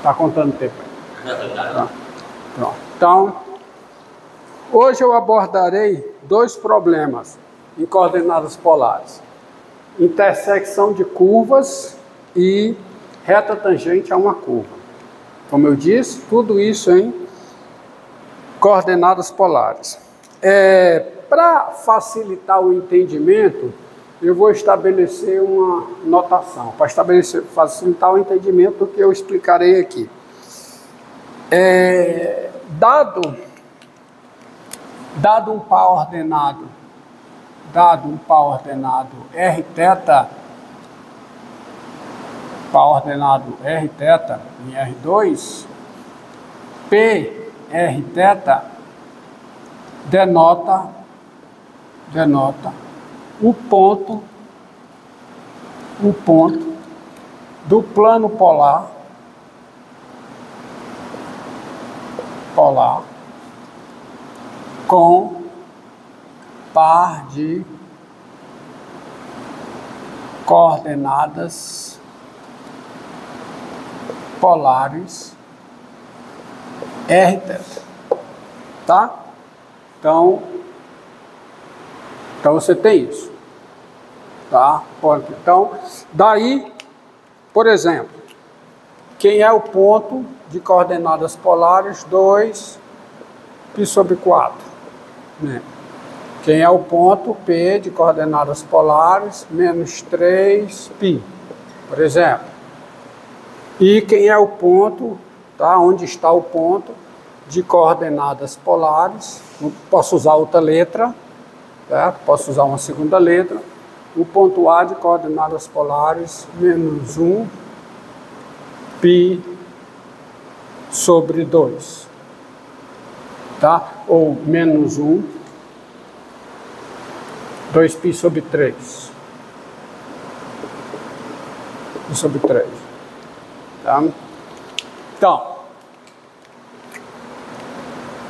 Está contando tempo aí. Tá. Pronto. Então, hoje eu abordarei dois problemas em coordenadas polares. Intersecção de curvas e reta tangente a uma curva. Como eu disse, tudo isso em coordenadas polares. Para facilitar o entendimento, eu vou estabelecer uma notação, para facilitar o entendimento do que eu explicarei aqui. Dado um par ordenado r θ, par ordenado r θ em R2, P r θ denota o ponto do plano polar com par de coordenadas polares r θ, tá? Então você tem isso, tá? Então, daí, por exemplo, quem é o ponto de coordenadas polares 2π/4, né? Quem é o ponto P de coordenadas polares menos 3π, por exemplo. E quem é o ponto, tá? Onde está o ponto de coordenadas polares? Posso usar outra letra, certo? Posso usar uma segunda letra. O ponto A de coordenadas polares menos 1π/2, tá? Ou menos 2π/3. Tá? Então,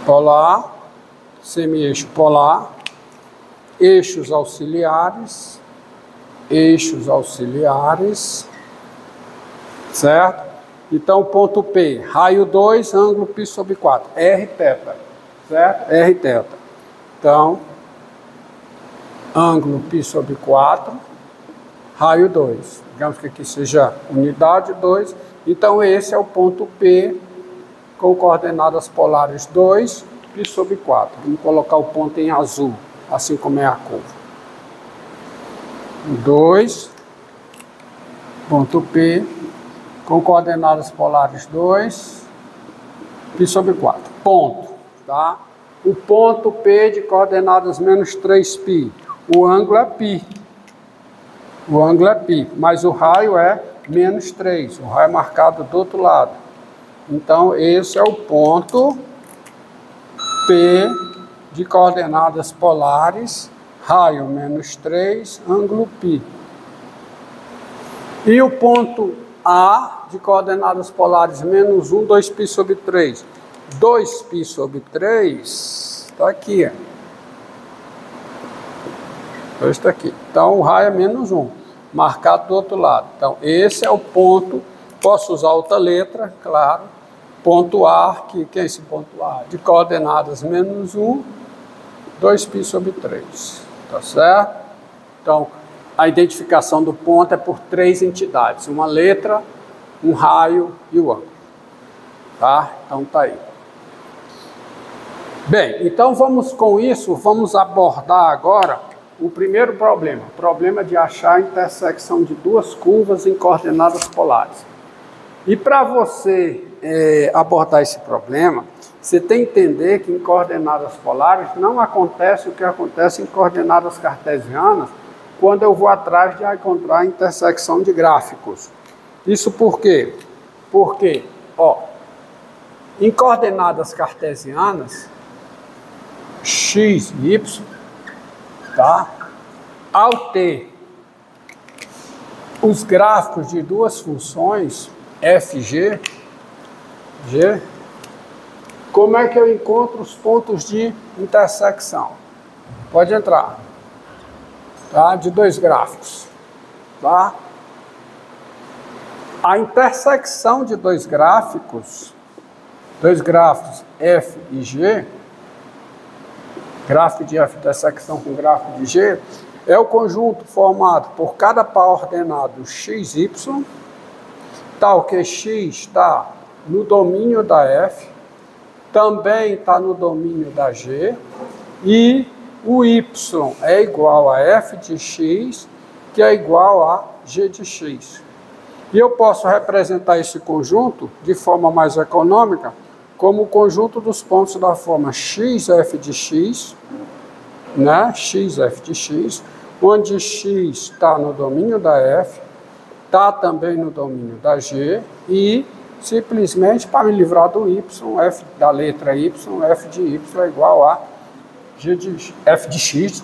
polar, semi-eixo polar, eixos auxiliares, certo? Então, ponto P, raio 2, ângulo π/4, r θ, certo? R θ. Então, ângulo π/4, raio 2. Digamos que aqui seja unidade 2. Então, esse é o ponto P com coordenadas polares 2π/4. Vamos colocar o ponto em azul, assim como é a curva. 2, ponto P com coordenadas polares 2π/4. Ponto, tá? O ponto P de coordenadas menos 3π. O ângulo é π. Mas o raio é menos 3. O raio é marcado do outro lado. Então, esse é o ponto P de coordenadas polares, raio menos 3, ângulo π. E o ponto A de coordenadas polares menos 1, 2π/3. 2π/3 está aqui. Está aqui. Então, o raio é menos 1, marcado do outro lado. Então, esse é o ponto. Posso usar outra letra, claro. Ponto A, que é esse ponto A? De coordenadas menos 1, 2π/3. Tá certo? Então, a identificação do ponto é por 3 entidades. Uma letra, um raio e o ângulo. Tá? Então, tá aí. Bem, então vamos com isso, vamos abordar agora o primeiro problema. O problema de achar a intersecção de duas curvas em coordenadas polares. E para você abordar esse problema, você tem que entender que em coordenadas polares não acontece o que acontece em coordenadas cartesianas, quando eu vou atrás de encontrar a intersecção de gráficos. Isso por quê? Porque, em coordenadas cartesianas, x e y, tá? Ao ter os gráficos de duas funções, f e g, como é que eu encontro os pontos de intersecção? Pode entrar, tá? De dois gráficos, tá? A intersecção de dois gráficos f e g, gráfico de f intersecção com gráfico de g, é o conjunto formado por cada par ordenado x, y, tal que x está no domínio da f, também está no domínio da g, e o y é igual a f de x, que é igual a g de x. E eu posso representar esse conjunto de forma mais econômica como o conjunto dos pontos da forma xf de x, né? xf de x, onde x está no domínio da f, está também no domínio da g, e simplesmente, para me livrar do y, f da letra y, f de y é igual a f de x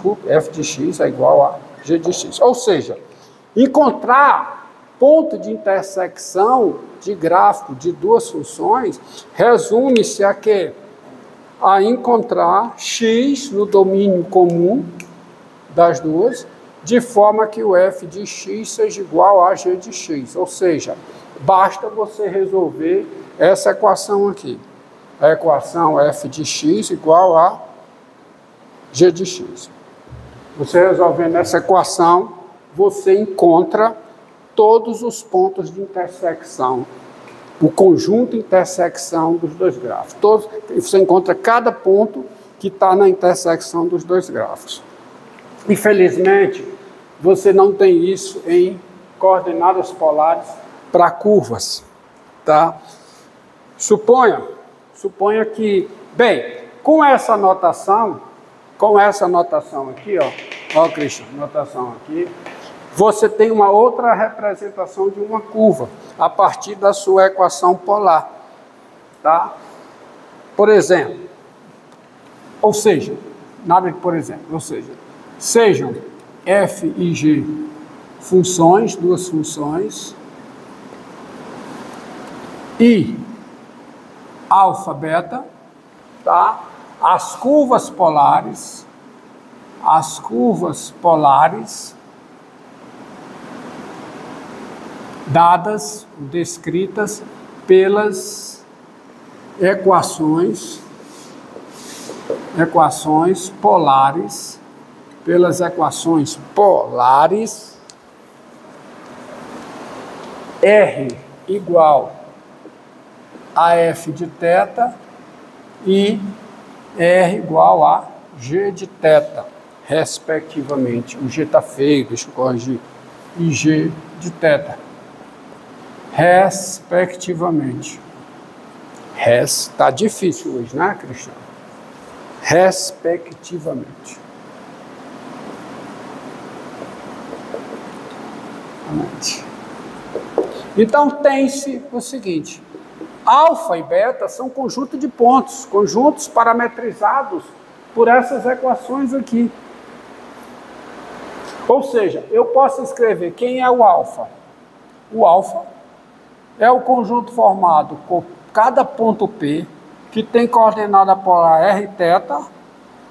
é igual a g de x. Ou seja, encontrar ponto de intersecção de gráfico de duas funções resume-se a quê? A encontrar x no domínio comum das duas, de forma que o f de x seja igual a g de x. Ou seja, basta você resolver essa equação aqui. A equação f de x igual a g de x. Você resolvendo essa equação, você encontra todos os pontos de intersecção, o conjunto de intersecção dos dois gráficos. Você encontra cada ponto que está na intersecção dos dois gráficos. Infelizmente, você não tem isso em coordenadas polares para curvas, tá? Suponha que, bem, com essa notação aqui, ó, Cristian, notação aqui, você tem uma outra representação de uma curva a partir da sua equação polar, tá? Por exemplo, sejam f e g funções, duas funções, e alfa, beta, tá? As curvas polares dadas, descritas pelas equações polares, R igual a f de θ e R igual a g de θ, respectivamente. O g está feio, deixa eu corrigir. E g de θ, respectivamente. Está difícil hoje, né, Cristiano? Respectivamente. Então, tem-se o seguinte: alfa e beta são conjunto de pontos, conjuntos parametrizados por essas equações aqui. Ou seja, eu posso escrever quem é o alfa. O alfa é o conjunto formado por cada ponto P que tem coordenada polar r e θ,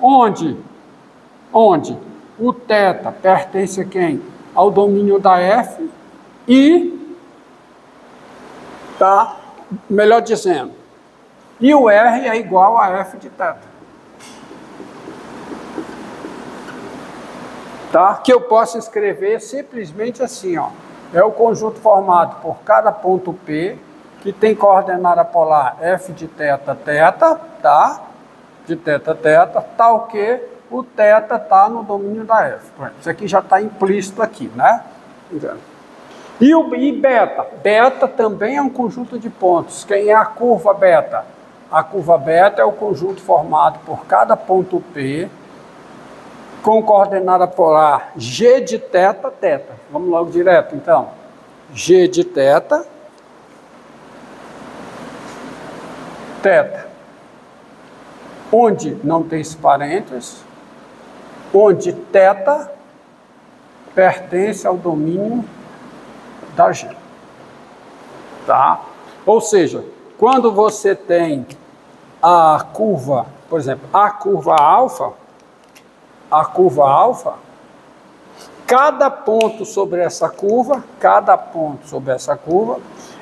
onde o θ pertence a quem? Ao domínio da f e, tá? Melhor dizendo, e o R é igual a f de θ. Tá? Que eu posso escrever simplesmente assim, ó. É o conjunto formado por cada ponto P que tem coordenada polar f de θ, tá? De θ, tal que o θ está no domínio da f. Isso aqui já está implícito aqui, né? E beta? Beta também é um conjunto de pontos. Quem é a curva beta? A curva beta é o conjunto formado por cada ponto P com coordenada polar g de θ. Vamos logo direto, então. G de θ, onde não tem esse parênteses, onde θ pertence ao domínio da G. Tá? Ou seja, quando você tem a curva, por exemplo, a curva alfa, cada ponto sobre essa curva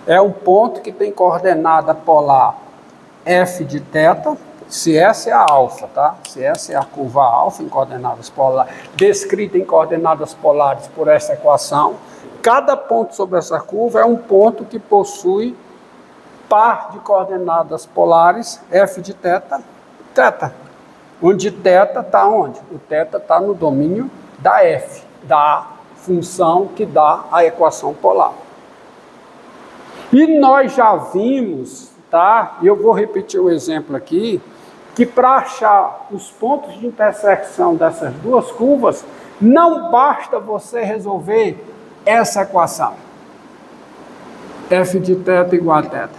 é um ponto que tem coordenada polar f de θ, se essa é a alfa, tá? Se essa é a curva alfa em coordenadas polares, descrita em coordenadas polares por essa equação, cada ponto sobre essa curva é um ponto que possui par de coordenadas polares f de θ, θ. Onde θ está onde? O θ está no domínio da f, da função que dá a equação polar. E nós já vimos, tá? Eu vou repetir o exemplo aqui, que para achar os pontos de intersecção dessas duas curvas, não basta você resolver essa equação. F de θ igual a θ.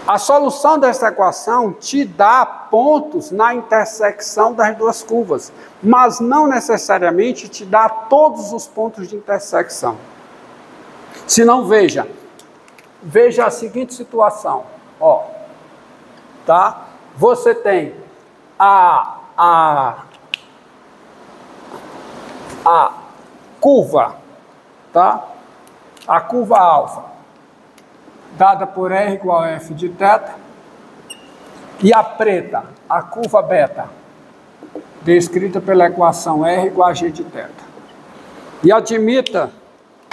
A solução dessa equação te dá pontos na intersecção das duas curvas, mas não necessariamente te dá todos os pontos de intersecção. Se não, veja a seguinte situação, ó, tá? Você tem a curva, tá? A curva alfa, dada por R igual a F de θ, e a preta, a curva beta, descrita pela equação R igual a G de θ. E admita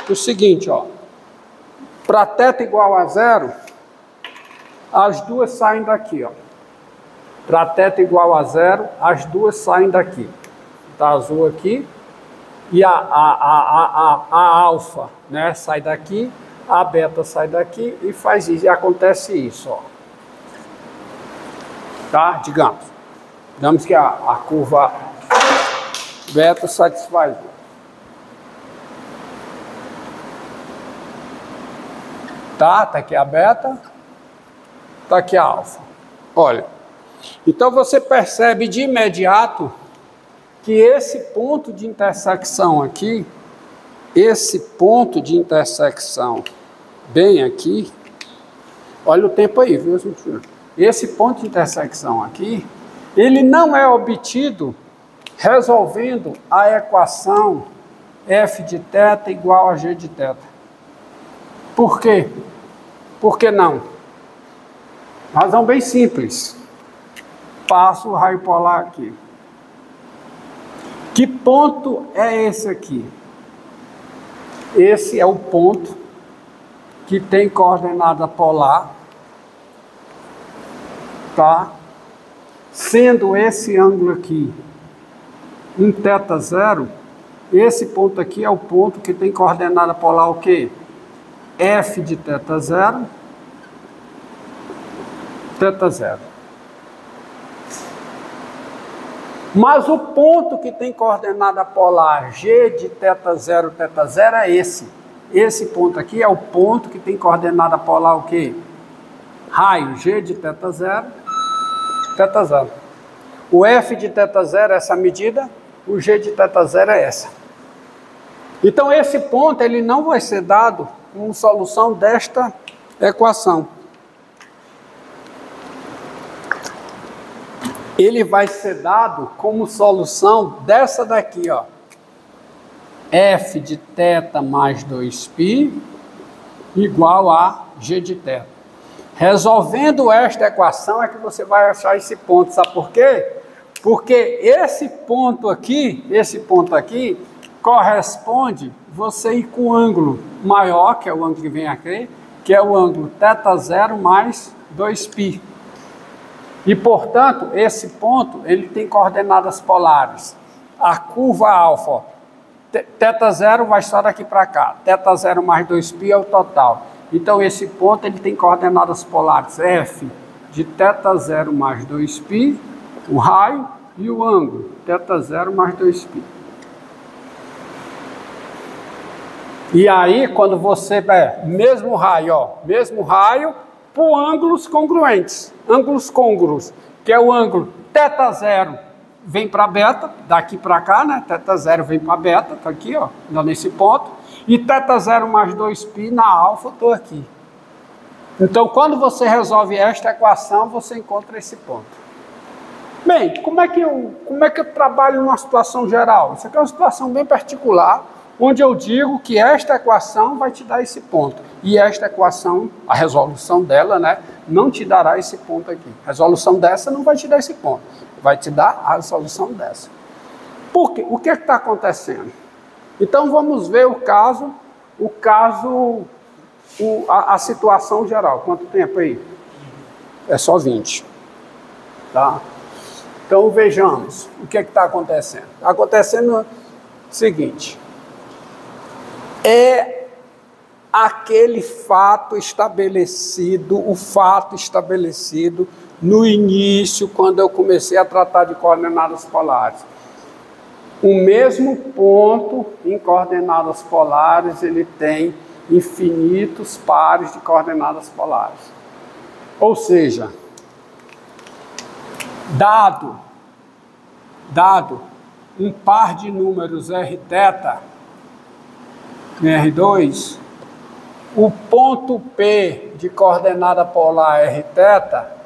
o seguinte, ó, para θ igual a 0, as duas saem daqui, ó. Para θ igual a 0, as duas saem daqui. Está azul aqui, e a alfa, né, sai daqui, a beta sai daqui e faz isso, e acontece isso, ó. Tá? Digamos que a curva beta satisfaz. Tá aqui a beta, tá aqui a alfa. Olha, então você percebe de imediato que esse ponto de intersecção aqui, esse ponto de intersecção bem aqui, olha o tempo aí, viu, gente? Esse ponto de intersecção aqui, ele não é obtido resolvendo a equação f de θ igual a g de θ. Por quê? Por que não? Razão bem simples. Passo o raio polar aqui. Que ponto é esse aqui? Esse é o ponto que tem coordenada polar, tá? Sendo esse ângulo aqui um θ0, esse ponto aqui é o ponto que tem coordenada polar o quê? F de θ0, θ0. Mas o ponto que tem coordenada polar G de θ0, θ0 é esse. Esse ponto aqui é o ponto que tem coordenada polar o quê? Raio G de θ0, θ0. O F de θ0 é essa medida, o G de θ0 é essa. Então esse ponto ele não vai ser dado como solução desta equação. Ele vai ser dado como solução dessa daqui, ó. F de θ mais 2π igual a G de θ. Resolvendo esta equação é que você vai achar esse ponto. Sabe por quê? Porque esse ponto aqui corresponde você ir com o ângulo maior, que é o ângulo que vem aqui, que é o ângulo θ0 mais 2π. E, portanto, esse ponto, ele tem coordenadas polares. A curva alfa, ó, θ0 vai só daqui para cá. θ0 mais 2π é o total. Então, esse ponto, ele tem coordenadas polares. F de θ0 mais 2π, o raio, e o ângulo, θ0 mais 2π. E aí, quando você... mesmo raio, por ângulos congruentes. Ângulos côngruos, que é o ângulo θ0 vem para beta, daqui para cá, né? θ0 vem para beta, tá aqui, ó, nesse ponto. E θ0 mais 2π na alfa, estou aqui. Então, quando você resolve esta equação, você encontra esse ponto. Bem, como é que eu trabalho numa situação geral? Isso aqui é uma situação bem particular, onde eu digo que esta equação vai te dar esse ponto. E esta equação, a resolução dela, né, não te dará esse ponto aqui. A resolução dessa não vai te dar esse ponto. Vai te dar a resolução dessa. Por quê? O que está acontecendo? Então vamos ver a situação geral. Quanto tempo aí? É só 20. Tá? Então vejamos o que está acontecendo. Está acontecendo o seguinte. É aquele fato estabelecido, o fato estabelecido no início, quando eu comecei a tratar de coordenadas polares. O mesmo ponto em coordenadas polares, ele tem infinitos pares de coordenadas polares. Ou seja, dado um par de números Rθ em R2, o ponto P de coordenada polar Rθ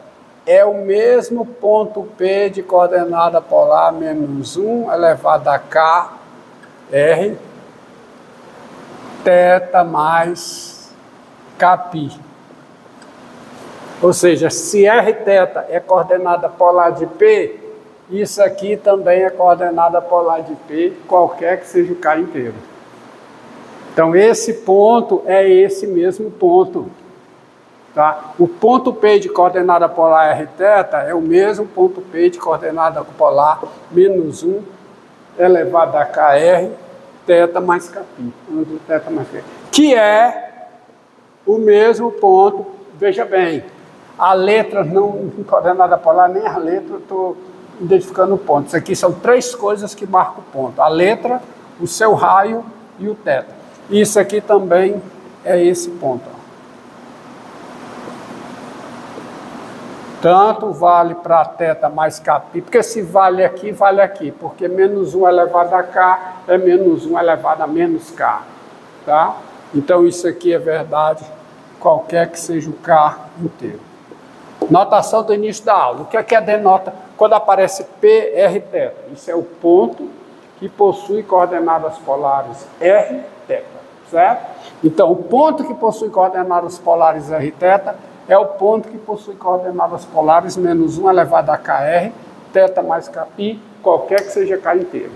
é o mesmo ponto P de coordenada polar menos 1 elevado a K R θ mais Kπ. Ou seja, se Rθ é coordenada polar de P, isso aqui também é coordenada polar de P, qualquer que seja o K inteiro. Então esse ponto é esse mesmo ponto. Tá? O ponto P de coordenada polar Rθ é o mesmo ponto P de coordenada polar menos 1 elevado a KR θ mais Kπ, onde θ mais Kπ, que é o mesmo ponto. Veja bem, a letra não em coordenada polar, nem a letra eu estou identificando o ponto. Isso aqui são três coisas que marcam o ponto: a letra, o seu raio e o θ. Isso aqui também é esse ponto. Ó. Tanto vale para θ mais Kπ, porque se vale aqui, porque menos 1 elevado a K é menos 1 elevado a menos K. Tá? Então isso aqui é verdade, qualquer que seja o K inteiro. Notação do início da aula. O que é denota quando aparece PRθ? Isso é o ponto que possui coordenadas polares Rθ, certo? Então, o ponto que possui coordenadas polares Rθ é o ponto que possui coordenadas polares menos 1 elevado a KR, θ mais Kπ, qualquer que seja K inteiro.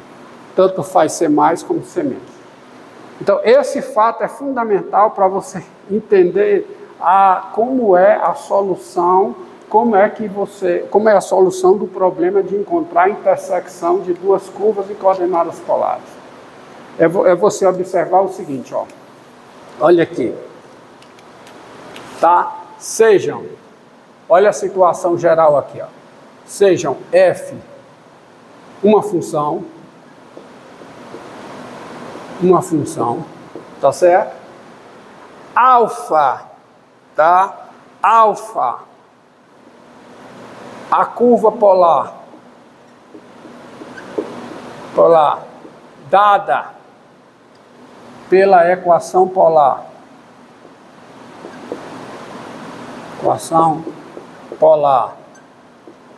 Tanto faz ser mais como ser menos. Então, esse fato é fundamental para você entender como é a solução, como é a solução do problema de encontrar a intersecção de duas curvas em coordenadas polares. É você observar o seguinte, ó. Olha aqui. Tá? Olha a situação geral aqui, ó. Sejam f uma função, tá certo? Alfa, tá? Alfa, a curva polar, dada pela equação polar,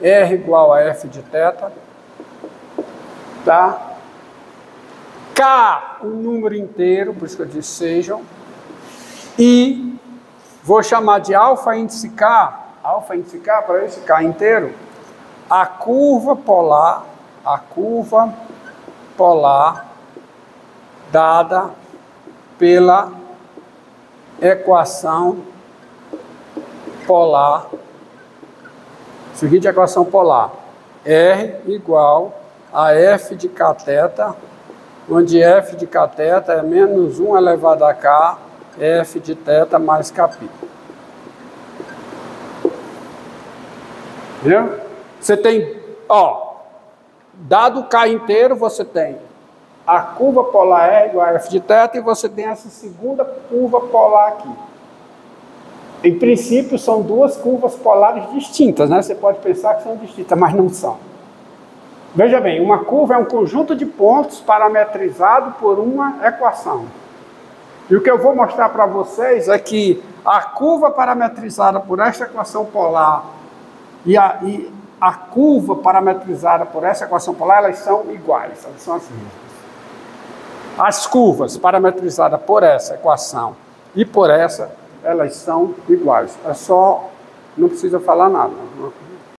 R igual a f de θ, tá? K, um número inteiro, por isso que eu disse sejam, e vou chamar de alfa índice K para esse K inteiro, a curva polar dada pela equação polar, seguinte equação polar, R igual a f de kθ, onde f de kθ é menos 1 elevado a K, f de θ mais Kπ. Entendeu? Você tem, dado K inteiro, você tem a curva polar R igual a f de θ e você tem essa segunda curva polar aqui. Em princípio, são duas curvas polares distintas, né? Você pode pensar que são distintas, mas não são. Veja bem, uma curva é um conjunto de pontos parametrizado por uma equação. E o que eu vou mostrar para vocês é que a curva parametrizada por esta equação polar e a curva parametrizada por essa equação polar, elas são iguais, elas são as mesmas. As curvas parametrizadas por essa equação e por essa, elas são iguais. É só, não precisa falar nada.